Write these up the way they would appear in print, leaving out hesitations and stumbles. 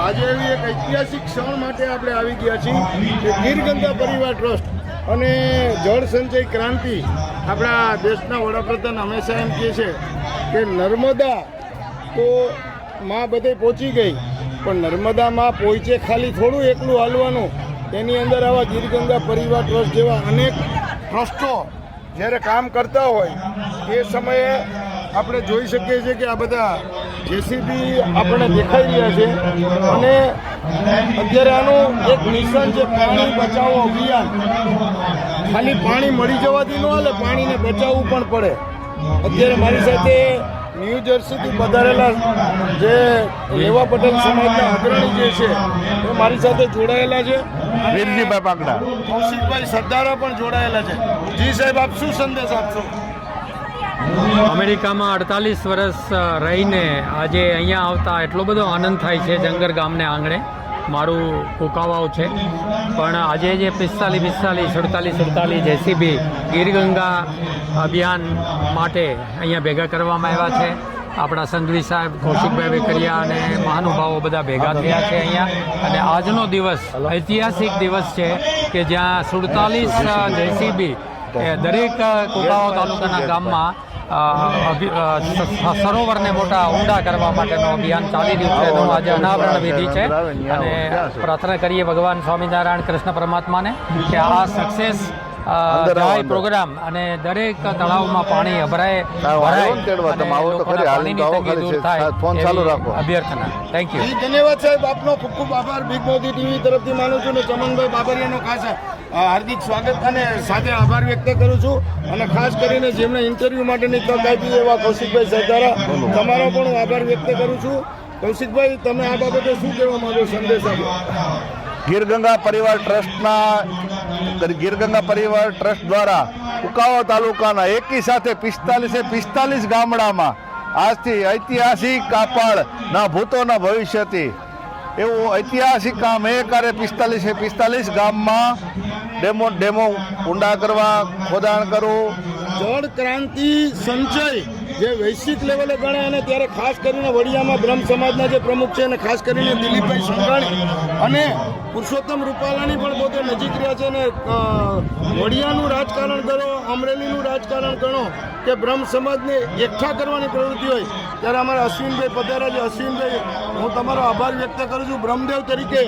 આજે એવી એક ઐતિહાસિક ક્ષણ માટે આપણે આવી ગયા છીએ કે ગીર ગંગા પરિવાર ટ્રસ્ટ અને જળ સંચય ક્રાંતિ આપણા દેશના વડાપ્રધાન હંમેશા એમ કહે છે કે નર્મદા તો માં બધે પહોંચી ગઈ, પણ નર્મદામાં પહોંચે ખાલી થોડું એકલું હાલવાનું. તેની અંદર આવા ગીર ગંગા પરિવાર ટ્રસ્ટ જેવા અનેક ટ્રસ્ટો જ્યારે કામ કરતા હોય એ સમયે આપણે જોઈ શકીએ છીએ કે આ બધા જેસીબી આપણને દેખાઈ રહ્યા છે. અને અત્યારે આનું એક મિશન છે પાણી બચાવો અભિયાન. ખાલી પાણી મળી જવાથી ન હાલે, પાણીને બચાવવું પણ પડે. અત્યારે મારી સાથે ન્યૂ જર્સીથી પધારેલા જે લેવા પટેલ સમાજના અગ્રણી જે છે એ મારી સાથે જોડાયેલા છે. વીરજીભાઈ પાકડા, કૌશિકભાઈ સરદારા પણ જોડાયેલા છે. જી સાહેબ, આપ શું સંદેશ આપશો? અમેરિકામાં 48 વર્ષ રહીને આજે અહીંયા આવતા એટલો બધો આનંદ થાય છે. જંગર ગામને આંગણે મારું કુકાવાવ છે, પણ આજે જે 47 જેસીબી ગીર ગંગા અભિયાન માટે અહીંયા ભેગા કરવામાં આવ્યા છે. આપણા સંઘવી સાહેબ, કૌશિકભાઈ વેકરિયા અને મહાનુભાવો બધા ભેગા થયા છે અહીંયા. અને આજનો દિવસ ઐતિહાસિક દિવસ છે કે જ્યાં 47 જેસીબી દરેક કુકાવાવ તાલુકાના ગામમાં સરોવરને મોટા ઊંડા કરવા માટેનું અભિયાન ચાલી રહ્યું છે. એનું આજે અનાવરણ વિધિ છે અને પ્રાર્થના કરીએ ભગવાન સ્વામિનારાયણ કૃષ્ણ પરમાત્માને કે આ સક્સેસ જાય પ્રોગ્રામ અને દરેક તળાવમાં પાણી ભરાય અભ્યર્થના. Thank you. ધન્યવાદ સાહેબ, આપનો ખૂબ ખૂબ આભાર. બિગ મોદી ટીવી તરફથી માનું છું ને ચમનભાઈ બાબરિયાનો ખાસ હાર્દિક સ્વાગત અને સાથે આભાર વ્યક્ત કરું છું. અને ખાસ કરીને જેમણે ઇન્ટરવ્યૂ માટેની તક આપી એવા કૌશિકભાઈ સરદારા, તમારો પણ હું આભાર વ્યક્ત કરું છું. કૌશિકભાઈ, તમે આ બાબતે શું કહેવા માંગો, સંદેશ આપો? ગીર ગંગા પરિવાર ટ્રસ્ટ દ્વારા કુકાવાવ તાલુકાના એકી સાથે 45 ગામડામાં આજથી ઐતિહાસિક કાપડ ના ભૂતો ના ભવિષ્યથી એવું ઐતિહાસિક કામ એ કરે. 45 ગામમાં ડેમો ઊંડા કરવા, ખોદાણ કરવું. જળ ક્રાંતિ સંચય જે વૈશ્વિક લેવલે ગણે, અને ત્યારે ખાસ કરીને વડિયામાં બ્રહ્મ સમાજના જે પ્રમુખ છે અને ખાસ કરીને દિલીપભાઈ સંઘાણી અને પુરુષોત્તમ રૂપાલાની પણ પોતે નજીક રહ્યા છે. અને વડિયાનું રાજકારણ ગણો, અમરેલીનું રાજકારણ ગણો કે બ્રહ્મ સમાજને એકઠા કરવાની પ્રવૃત્તિ હોય, ત્યારે અમારા અશ્વિનભાઈ પધાર્યા છે. અશ્વિનભાઈ, હું તમારો આભાર વ્યક્ત કરું છું. બ્રહ્મદેવ તરીકે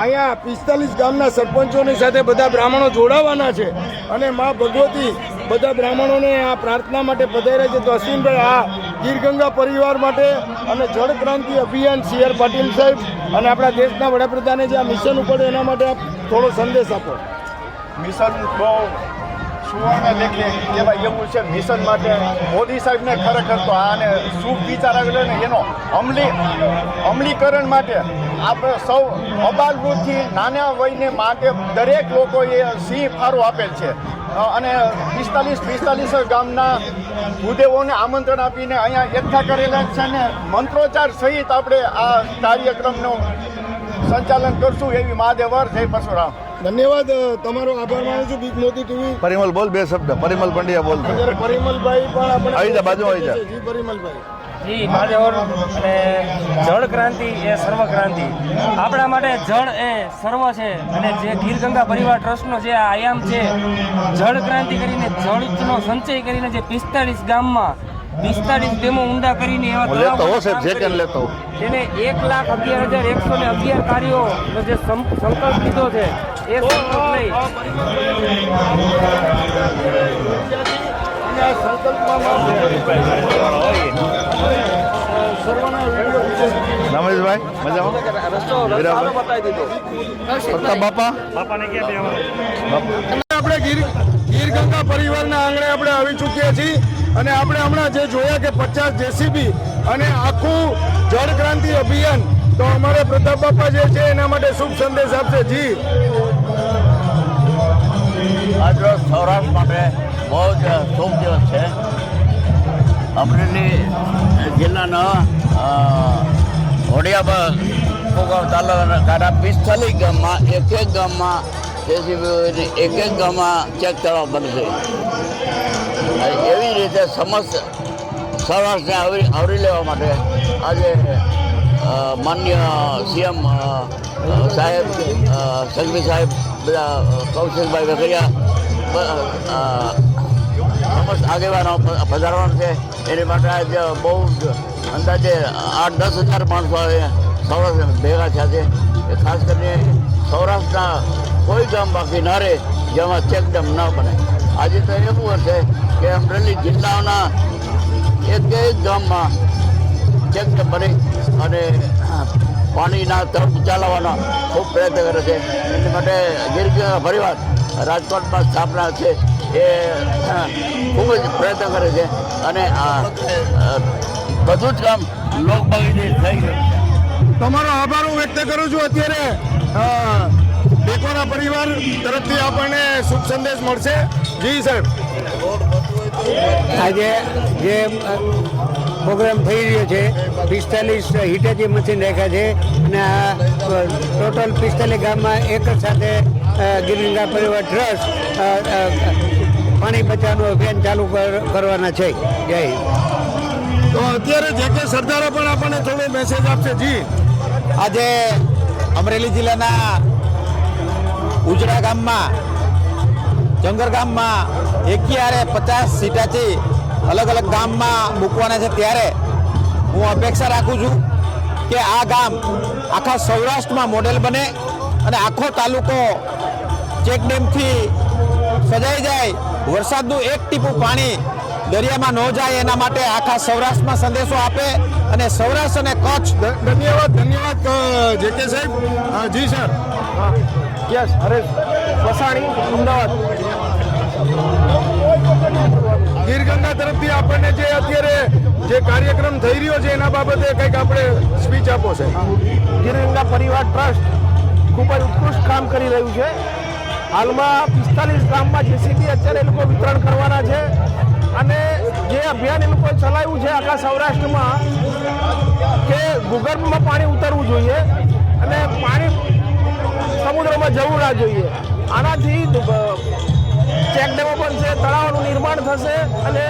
અહીંયા 45 ગામના સરપંચોની સાથે બધા બ્રાહ્મણો જોડાવાના છે અને મા ભગવતી બધા બ્રાહ્મણોને આ પ્રાર્થના માટે પધાર્યા છે. તો અશ્વિનભાઈ, આ ગીર ગંગા પરિવાર માટે અને જળ ક્રાંતિ અભિયાન CR પાટીલ સાહેબ અને આપણા દેશના વડાપ્રધાને જે આ મિશન ઉપાડ્યું એના માટે આપ થોડો સંદેશ આપો. મિશન બહુ સુવર્ણ લેખે કહેવાય એવું છે. મિશન માટે મોદી સાહેબને ખરેખર તો આને શું વિચાર આવેલો ને એનો અમલીકરણ માટે આપણે સૌ અબાલવૃદ્ધથી નાના વયને માટે દરેક લોકોએ સિંહ ફાળો આપેલ છે. અને 45 ગામના ભૂદેવોને આમંત્રણ આપીને અહીંયા એકઠા કરેલા છે ને મંત્રોચ્ચાર સહિત આપણે આ કાર્યક્રમનું સંચાલન કરશું એવી મહાદેવર. જય પરશુરામ. ધન્યવાદ, તમારો આભાર માનું છું. Big Modi TV. પરિમલ બોલ, બે શબ્દ. પરિમલ પંડ્યા બોલ. પરિમલભાઈ પણ આપણે આવી જા, બાજુ આવી જા. જી પરિમલભાઈ. જી મહાદેવર. અને જળ ક્રાંતિ એ સર્વ ક્રાંતિ. આપણા માટે જળ એ સર્વ છે. અને જે ગીર ગંગા પરિવાર ટ્રસ્ટનો જે આયામ છે, જળ ક્રાંતિ કરીને જળનો સંચય કરીને જે 45 ગામમાં 45 ડેમો ઊંડા કરીને એવા તેને 1,11,111 કાર્યોનો જે સંકલ્પ લીધો છે એ સંકલ્પ લઈ રમેશભાઈ મજામાં? બાપાને આપણે ગીર ગંગા પરિવારના આંગણે આપણે આવી ચૂક્યા છીએ અને આપણે હમણાં જે જોયા કે 50 જેસીબી અને આખું જળ ક્રાંતિ અભિયાન. તો અમારે પ્રતાપ બાપા જે છે એના માટે શુભ સંદેશ આપશે. જી, આજ સૌરાષ્ટ્ર માટે બહુ જ શુભ દિવસ છે. અમરેલી જિલ્લાના વડિયા તાલુકાના 45 ગામમાં એક ગામમાં જેસીબી એક ગામમાં ચેક કરવા બનશે. એવી રીતે સમસ્ત સૌરાષ્ટ્રને આવરી લેવા માટે આજે માન્ય સીએમ સાહેબ સંઘવી સાહેબ બધા કૌશિકભાઈ વેકરિયા સમસ્ત આગેવાનો પધારવાનું છે. એની માટે આજે બહુ અંદાજે 8-10 હજાર માણસો સૌરાષ્ટ્ર ભેગા થયા છે. એ ખાસ કરીને સૌરાષ્ટ્રના કોઈ ગામ બાકી ના રહે જેમાં ચેકડેમ ન બને. આજે તો એવું હશે કે અમરેલી જિલ્લાના એક ગામમાં ચેકડેમ બની અને પાણીના તરફ ચલાવવાનો ખૂબ પ્રયત્ન કરે છે. એની માટે ગીર પરિવાર રાજકોટમાં સ્થાપના છે એ ખૂબ જ પ્રયત્ન કરે છે અને બધું જ કામ લોકભાગીદારી થઈ ગયું. તમારો આભાર હું વ્યક્ત કરું છું. અત્યારે બેકોના પરિવાર તરફથી આપણને શુભ સંદેશ મળશે. જી સાહેબ. આજે જે પ્રોગ્રામ થઈ રહ્યો છે 45 હિટાચી મશીન રાખ્યા છે અને આ ટોટલ 45 ગામમાં એક જ સાથે ગિરગંગા પરિવાર ટ્રસ્ટ પાણી બચાવવાનું અભિયાન ચાલુ કરવાના છે. જય હિન્દ. તો અત્યારે જે કે સરદારો પણ આપણને થોડો મેસેજ આપશે. જી. આજે અમરેલી જિલ્લાના ઉજડા ગામમાં જંગર ગામમાં એકીયારે 50 સીટાથી અલગ અલગ ગામમાં મૂકવાના છે. ત્યારે હું અપેક્ષા રાખું છું કે આ ગામ આખા સૌરાષ્ટ્રમાં મોડેલ બને અને આખો તાલુકો ચેકડેમથી સજાઈ જાય. વરસાદનું એક ટીપું પાણી દરિયામાં ન જાય એના માટે આખા સૌરાષ્ટ્રમાં સંદેશો આપે અને સૌરાષ્ટ્ર અને કચ્છ. ધન્યવાદ જે કે સાહેબ. જી સર. યસ હરેશ વસાણી અમદાવાદ. ગીરગંગા તરફથી આપણને જે અત્યારે જે કાર્યક્રમ થઈ રહ્યો છે એના બાબતે કંઈક આપણે સ્પીચ આપો છે. ગીરગંગા પરિવાર ટ્રસ્ટ ખૂબ જ ઉત્કૃષ્ટ કામ કરી રહ્યું છે. હાલમાં 45 ગામમાં જેસીબી અત્યારે એ લોકો વિતરણ કરવાના છે અને જે અભિયાન એ લોકોએ ચલાવ્યું છે આખા સૌરાષ્ટ્રમાં કે ભૂગર્ભમાં પાણી ઉતરવું જોઈએ અને પાણી સમુદ્રમાં જવું ના જોઈએ. આનાથી ચેકડેમો બનશે, તળાવોનું નિર્માણ થશે અને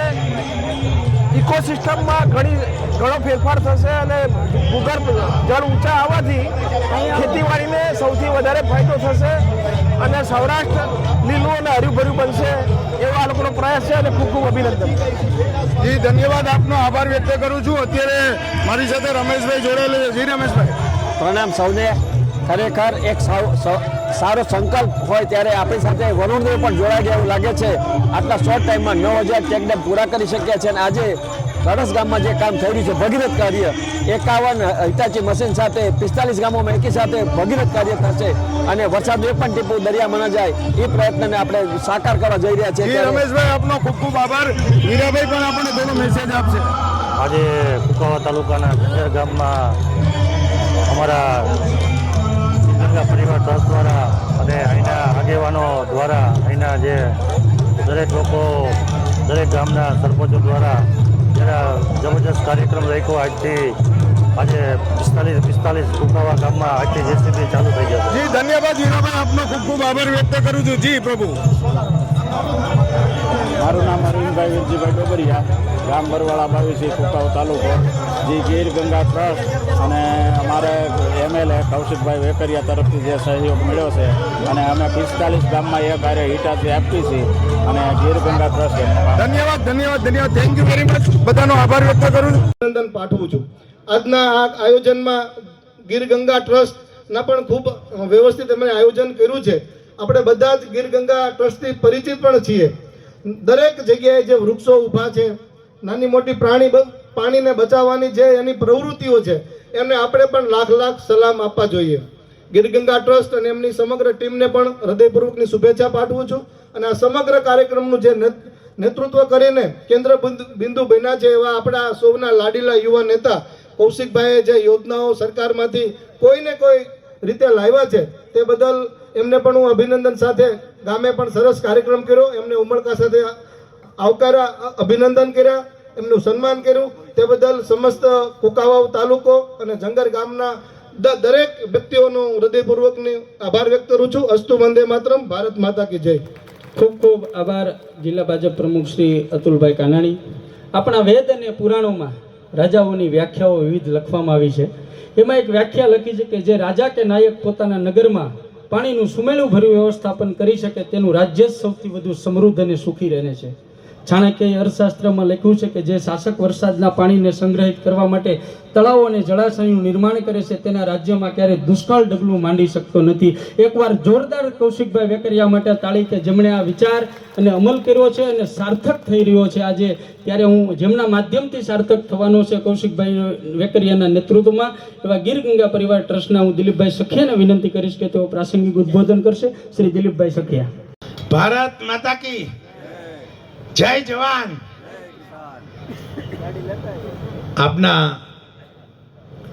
ઇકોસિસ્ટમમાં ઘણો ફેરફાર થશે અને ભૂગર્ભ જળ ઊંચા આવવાથી ખેતીવાડીને સૌથી વધારે ફાયદો થશે અને સૌરાષ્ટ્ર લીલું અને હર્યુંભર્યું બનશે એવો આ લોકોનો પ્રયાસ છે અને ખૂબ ખૂબ અભિનંદન. જી ધન્યવાદ. આપનો આભાર વ્યક્ત કરું છું. અત્યારે મારી સાથે રમેશભાઈ જોડાયેલા છે. જી રમેશભાઈ. પ્રણામ સૌને. ખરેખર એક સારો સંકલ્પ હોય ત્યારે આપણી સાથે વરુણદેવ પણ જોડાઈ ગયા એવું લાગે છે. આટલા શોર્ટ ટાઈમમાં 9000 ચેકડેમ પૂરા કરી શક્યા છે અને આજે કળશ ગામમાં જે કામ થઈ રહ્યું છે ભગીરથ કાર્ય 51 હિટાચી મશીન સાથે 45 ગામોમાં એકી સાથે ભગીરથ કાર્ય થશે અને વરસાદનું એક પણ ટીપું દરિયામાં ન જાય એ પ્રયત્નને આપણે સાકાર કરવા જઈ રહ્યા છીએ. રમેશભાઈ આપનો ખૂબ ખૂબ આભાર. હીરાભાઈ પણ આપણને થોડો મેસેજ આપશે. આજે કુકાવા તાલુકાના જંગર ગામમાં અમારા ગીરગંગા પરિવાર ટ્રસ્ટ દ્વારા અને અહીંના આગેવાનો દ્વારા અહીંના જે દરેક લોકો દરેક ગામના સરપંચો દ્વારા જબરજસ્ત કાર્યક્રમ રાખ્યો. આજે 45 કુકાવા ગામમાં આજથી જેસીબી ચાલુ થઈ જશે. જી ધન્યવાદ હીરાભાઈ. આપનો ખૂબ ખૂબ આભાર વ્યક્ત કરું છું. જી પ્રભુ. મારું નામ અરવિંદભાઈ વિરજીભાઈ ડોબરિયા, ગામ બરવાળા 22 કુકાવ તાલુકો. જે ગીરગંગા ટ્રસ્ટ અને અમારે એમએલએ કૌશિકભાઈ વેકરિયા તરફથી જે સહયોગ મળ્યો છે અને અમે 45 ગામમાં એક હારે હિટાચી આપી છે અને ગીરગંગા ટ્રસ્ટ ધન્યવાદ. Thank you very much. બધાનો આભાર વ્યક્ત કરું છું. અભિનંદન પાઠવું છું. આજના આ આયોજનમાં ગીરગંગા ટ્રસ્ટના પણ ખૂબ વ્યવસ્થિત એમણે આયોજન કર્યું છે. આપણે બધા જ ગીરગંગા ટ્રસ્ટથી પરિચિત પણ છીએ. દરેક જગ્યાએ જે વૃક્ષો ઊભા છે, નાની મોટી પાણીને બચાવવાની જે એની પ્રવૃત્તિઓ છે એમને આપણે પણ લાખ સલામ આપવા જોઈએ. ગીરગંગા ટ્રસ્ટ અને એમની સમગ્ર ટીમને પણ હૃદયપૂર્વકની શુભેચ્છા પાઠવું છું અને આ સમગ્ર કાર્યક્રમનું જે નેતૃત્વ કરીને કેન્દ્ર બિંદુ બન્યા છે એવા આપણા સૌના લાડીલા યુવા નેતા કૌશિકભાઈએ જે યોજનાઓ સરકારમાંથી કોઈને કોઈ રીતે લાવ્યા છે તે બદલ એમને પણ હું અભિનંદન સાથે ગામે પણ સરસ કાર્યક્રમ કર્યો. એમને ઉમળકા સાથે આવકાર્યા, અભિનંદન કર્યા, એમનું સન્માન કર્યું. તે બદલ સમસ્ત કુકાવાવ તાલુકો અને જંગર ગામના દરેક વ્યક્તિઓનો હૃદયપૂર્વકની આભાર વ્યક્ત કરું છું. અસ્તુ વંદે માતરમ. ભારત માતા કી જય. ખૂબ ખૂબ આભાર જિલ્લા ભાજપ પ્રમુખ શ્રી અતુલભાઈ કાનાણી. આપણા વેદ અને પુરાણોમાં રાજાઓની વ્યાખ્યાઓ વિવિધ લખવામાં આવી છે. એમાં એક વ્યાખ્યા લખી છે કે જે રાજા કે નાયક પોતાના નગરમાં પાણીનું સુમેળું ભર્યું વ્યવસ્થાપન કરી શકે તેનું રાજ્ય જ સૌથી વધુ સમૃદ્ધ અને સુખી રહે છે. ચાણક્યએ અર્થશાસ્ત્રમાં લખ્યું છે કે જે શાસક વરસાદના પાણીને સંગ્રહિત કરવા માટે તળાવો અને જળાશયનું નિર્માણ કરે છે તેના રાજ્યમાં ક્યારેય દુષ્કાળ ડગલું માંડી શકતો નથી. એકવાર જોરદાર કૌશિકભાઈ વેકરિયા માટે તાળી કે જેમણે આ વિચાર અને અમલ કર્યો છે અને સાર્થક થઈ રહ્યો છે આજે. ત્યારે હું જેમના માધ્યમથી સાર્થક થવાનો છે કૌશિકભાઈ વેકરિયાના નેતૃત્વમાં એવા ગીર ગંગા પરિવાર ટ્રસ્ટના હું દિલીપભાઈ સખિયાને વિનંતી કરીશ કે તેઓ પ્રાસંગિક ઉદ્બોધન કરશે. શ્રી દિલીપભાઈ સખિયા. ભારત માતા કી જય જવાન. આપના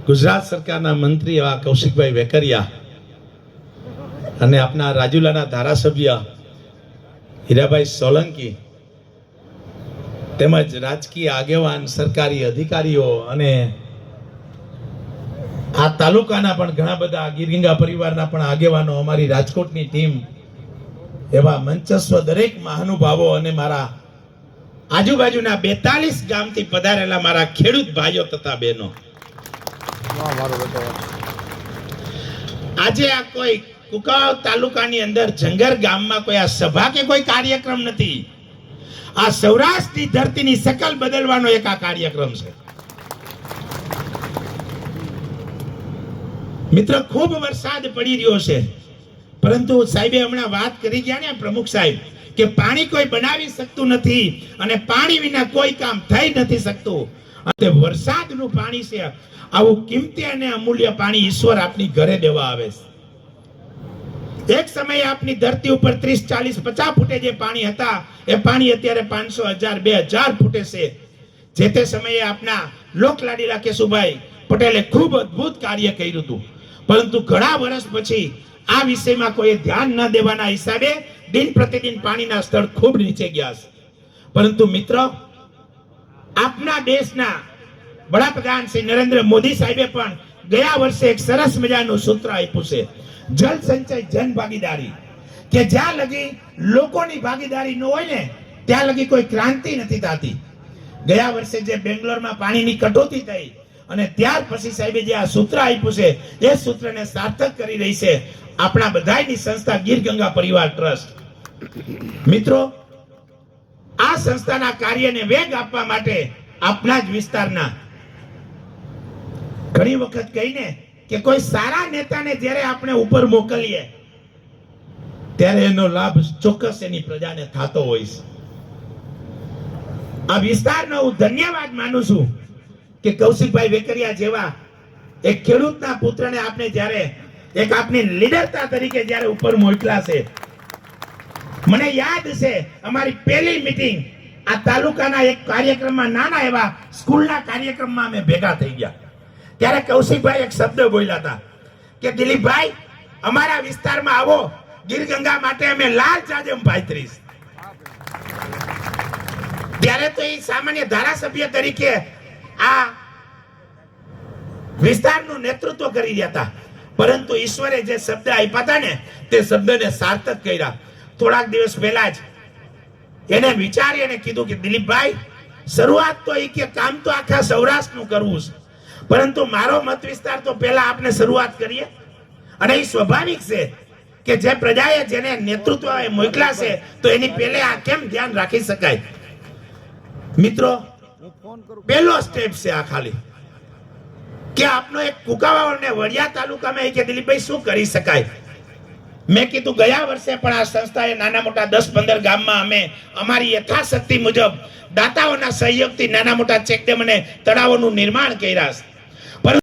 ગુજરાત સરકારના મંત્રી એવા કૌશિકભાઈ વેકરિયા અને આપના રાજુલાના ધારાસભ્ય હીરાભાઈ સોલંકી તેમજ રાજકીય આગેવાન, સરકારી અધિકારીઓ અને આ તાલુકાના પણ ઘણા બધા ગીર ગંગા પરિવારના પણ આગેવાનો, અમારી રાજકોટની ટીમ, એવા મંચસ્વ દરેક મહાનુભાવો અને મારા આજુબાજુના 42 ગામથી પધારેલા મારા ખેડૂત ભાઈઓ તથા બહેનો, આજે આ કોઈ કુકાવાવ તાલુકાની અંદર જંગર ગામમાં કોઈ આ સભા કે કોઈ કાર્યક્રમ નથી. આ સૌરાષ્ટ્રની ધરતીની શકલ બદલવાનો એક આ કાર્યક્રમ છે. મિત્ર, ખૂબ વરસાદ પડી રહ્યો છે, પરંતુ સાહેબે હમણાં વાત કરી ગયા ને પ્રમુખ સાહેબ કે પાણી કોઈ બનાવી શકતું નથી અને પાણી વિના કોઈ કામ થઈ નથી શકતું. અને વરસાદનું પાણી છે, આવું કિંમતી અને અમૂલ્ય પાણી ઈશ્વર આપની ઘરે દેવા આવે છે. એક સમયે આપની ધરતી ઉપર 30, 40, 50 ફૂટે જે પાણી હતા એ પાણી અત્યારે 500, 1000, 2000 ફૂટે છે. જે તે સમયે આપના લોકલાડીલા કેશુભાઈ પટેલે ખૂબ અદ્ભુત કાર્ય કર્યું હતું, પરંતુ ઘણા વર્ષ પછી આ વિષયમાં કોઈ ધ્યાન ન દેવાના હિસાબે દિન પ્રતિદિન પાણીના સ્તર ખૂબ નીચે ગયા છે. પરંતુ મિત્રો, આપના દેશના વડાપ્રધાન શ્રી નરેન્દ્ર મોદી સાહેબે પણ ગયા વર્ષે એક સરસ મજાનું સૂત્ર આપ્યું છે, જલ સંચય જન ભાગીદારી, કે જ્યાં લગી લોકોની ભાગીદારી ન હોય ને ત્યાં લગી કોઈ ક્રાંતિ નથી થતી. ગયા વર્ષે જે બેંગ્લોરમાં પાણીની કટોતી થઈ અને ત્યાર પછી સાહેબે જે આ સૂત્ર આપ્યું છે એ સૂત્રને સાર્થક કરી રહી છે આપણા બધાની સંસ્થા ગીર ગંગા પરિવાર ટ્રસ્ટ. મિત્રો, આ સંસ્થાના કાર્યને વેગ આપવા માટે આપના જ વિસ્તારના ઘણી વખત કહીને કે કોઈ સારા નેતાને જ્યારે આપણે ઉપર મોકલીએ ત્યારે એનો લાભ ચોક્કસ એની પ્રજાને થતો હોય છે. આ વિસ્તારનો હું ધન્યવાદ માનું છું કે કૌશિકભાઈ વેકરિયા જેવા એક ખેડૂતના પુત્રને આપણે જ્યારે એક આપની લીડરતા તરીકે જ્યારે ઉપર મોકલા છે. મને યાદ છે અમારી પહેલી મીટિંગ આ તાલુકાના એક કાર્યક્રમમાં, નાના એવા સ્કૂલના કાર્યક્રમમાં અમે ભેગા થઈ ગયા. ત્યારે કૌશિકભાઈ એક શબ્દ બોલ્યા હતા કે દિલીપભાઈ, અમારા વિસ્તારમાં આવો, ગીર ગંગા માટે અમે લાલ જાજમ પાથરીશ. ત્યારે તો એ સામાન્ય ધારાસભ્ય તરીકે આ વિસ્તારનું નેતૃત્વ કરી રહ્યા હતા, પરંતુ ઈશ્વરે જે શબ્દ આપ્યા હતા ને તે શબ્દને સાર્થક કર્યા. થોડાક દિવસ પહેલા જ એને વિચારી અને કીધું કે દિલીપભાઈ, શરૂઆત તો એ કે કામ તો આખા સૌરાષ્ટ્રનું કરવું છે, પરંતુ મારો મત વિસ્તાર તો પહેલા આપણે શરૂઆત કરીએ. અને એ સ્વાભાવિક છે કે જે પ્રજાએ જેને નેતૃત્વ મોકલા છે તો એની પહેલે આ કેમ ધ્યાન રાખી શકાય. મિત્રો, પહેલો સ્ટેપ છે આ ખાલી કે આપનો એક કુકાવાવ અને વડિયા તાલુકામાં કે દિલીપભાઈ શું કરી શકાય. મેં કીધું ગયા વર્ષે પણ આ સંસ્થાએ નાના મોટા 10-15 ગામમાં અમે અમારી યથાશક્તિ મુજબ દાતાઓના સહયોગથી નાના મોટા ચેકડેમ અને તળાવોનું નિર્માણ કર્યા છે.